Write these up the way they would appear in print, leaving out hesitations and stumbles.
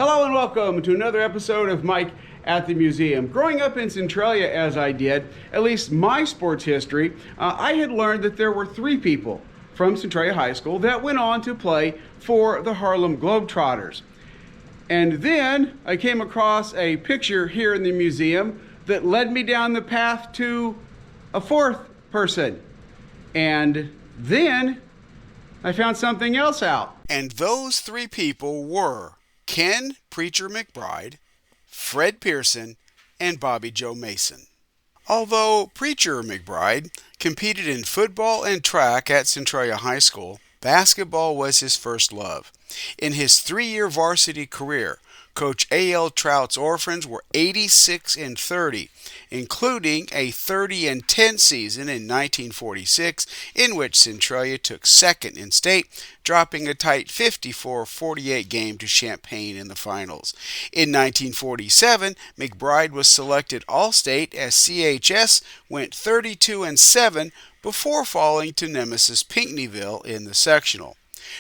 Hello and welcome to another episode of Mike at the Museum. Growing up in Centralia as I did, at least my sports history, I had learned that there were three people from Centralia High School that went on to play for the Harlem Globetrotters. And then I came across a picture here in the museum that led me down the path to a fourth person. And then I found something else out. And those three people were Ken Preacher McBride, Fred Pearson, and Bobby Joe Mason. Although Preacher McBride competed in football and track at Centralia High School, basketball was his first love. In his 3-year varsity career, Coach A.L. Trout's Orphans were 86-30, including a 30-10 season in 1946, in which Centralia took second in state, dropping a tight 54-48 game to Champaign in the finals. In 1947, McBride was selected All-State as CHS went 32-7 before falling to nemesis Pinckneyville in the sectional.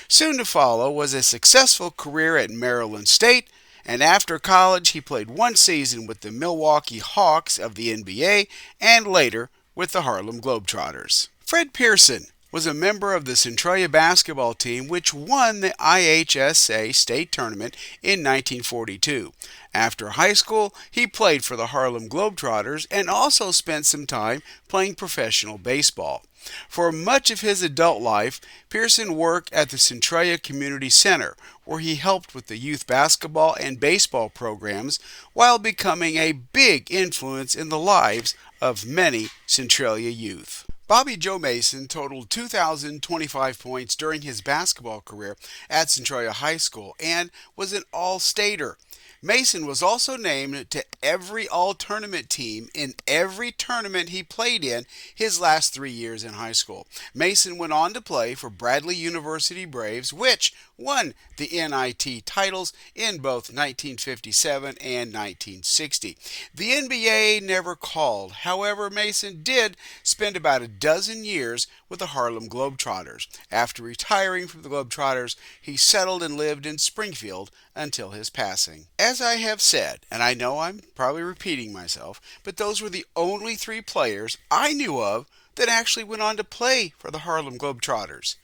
Soon to follow was a successful career at Maryland State, and after college he played one season with the Milwaukee Hawks of the NBA and later with the Harlem Globetrotters. Fred Pearson was a member of the Centralia basketball team which won the IHSA state tournament in 1942. After high school, he played for the Harlem Globetrotters and also spent some time playing professional baseball. For much of his adult life, Pearson worked at the Centralia Community Center, where he helped with the youth basketball and baseball programs while becoming a big influence in the lives of many Centralia youth. Bobby Joe Mason totaled 2,025 points during his basketball career at Centralia High School and was an all-stater. Mason was also named to every all-tournament team in every tournament he played in his last 3 years in high school. Mason went on to play for Bradley University Braves, which won the NIT titles in both 1957 and 1960. The NBA never called. However, Mason did spend about a dozen years with the Harlem Globetrotters. After retiring from the Globetrotters, he settled and lived in Springfield until his passing. As I have said, and I know I'm probably repeating myself, but those were the only three players I knew of that actually went on to play for the Harlem Globetrotters.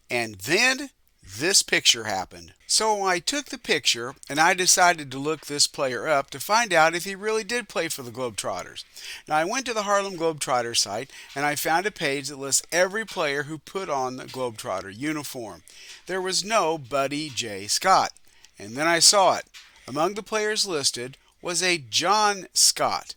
And then this picture happened. So I took the picture and I decided to look this player up to find out if he really did play for the Globetrotters. Now I went to the Harlem Globetrotters site and I found a page that lists every player who put on the Globetrotter uniform. There was no Buddy J. Scott. And then I saw it. Among the players listed was a John Scott.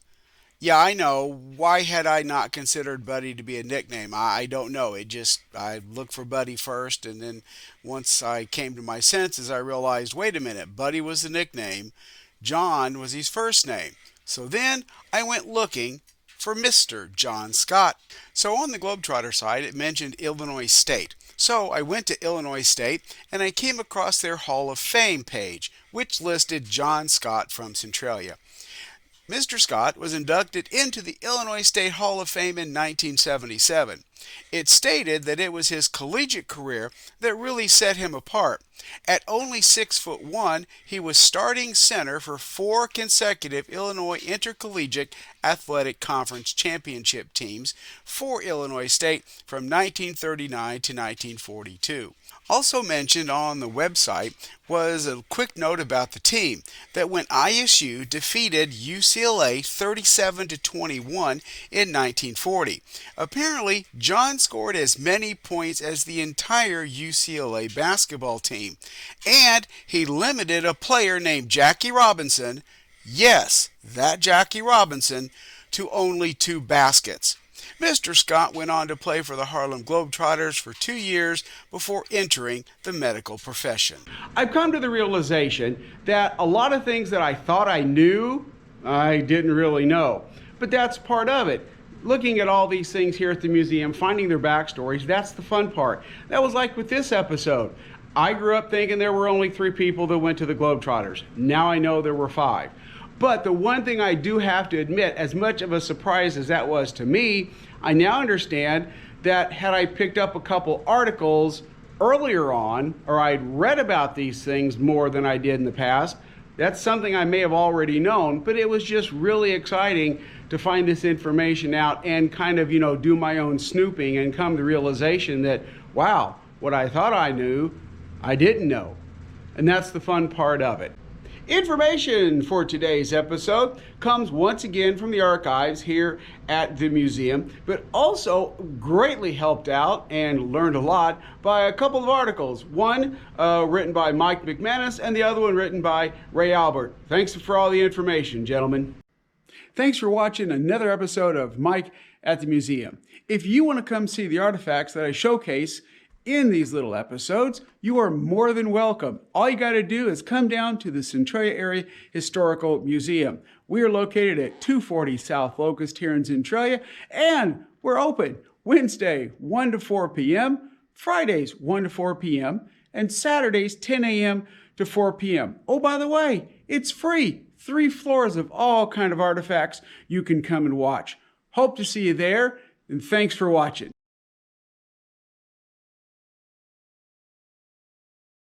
Yeah, I know. Why had I not considered Buddy to be a nickname? I don't know. I looked for Buddy first, and then once I came to my senses, I realized, wait a minute, Buddy was the nickname. John was his first name. So then I went looking for Mr. John Scott. So on the Globetrotter site, it mentioned Illinois State. So I went to Illinois State and I came across their Hall of Fame page, which listed John Scott from Centralia. Mr. Scott was inducted into the Illinois State Hall of Fame in 1977. It stated that it was his collegiate career that really set him apart. At only 6'1", he was starting center for 4 consecutive Illinois Intercollegiate Athletic Conference championship teams for Illinois State from 1939 to 1942. Also mentioned on the website was a quick note about the team that when ISU defeated UCLA 37-21 in 1940. Apparently, John scored as many points as the entire UCLA basketball team, and he limited a player named Jackie Robinson, yes, that Jackie Robinson, to only 2 baskets. Mr. Scott went on to play for the Harlem Globetrotters for 2 years before entering the medical profession. I've come to the realization that a lot of things that I thought I knew, I didn't really know. But that's part of it. Looking at all these things here at the museum, finding their backstories, that's the fun part. That was like with this episode. I grew up thinking there were only 3 people that went to the Globetrotters. Now I know there were 5. But the one thing I do have to admit, as much of a surprise as that was to me, I now understand that had I picked up a couple articles earlier on, or I'd read about these things more than I did in the past, That's something I may have already known, but it was just really exciting to find this information out and kind of, do my own snooping and come to the realization that, wow, what I thought I knew, I didn't know. And that's the fun part of it. Information for today's episode comes once again from the archives here at the museum, but also greatly helped out and learned a lot by a couple of articles. One written by Mike McManus and the other one written by Ray Albert. Thanks for all the information, gentlemen. Thanks for watching another episode of Mike at the Museum. If you want to come see the artifacts that I showcase in these little episodes, you are more than welcome. All you got to do is come down to the Centralia Area Historical Museum. We are located at 240 South Locust here in Centralia, and we're open Wednesday 1 to 4 p.m., Fridays 1 to 4 p.m., and Saturdays 10 a.m. to 4 p.m. Oh, by the way, it's free. 3 floors of all kind of artifacts you can come and watch. Hope to see you there, and thanks for watching.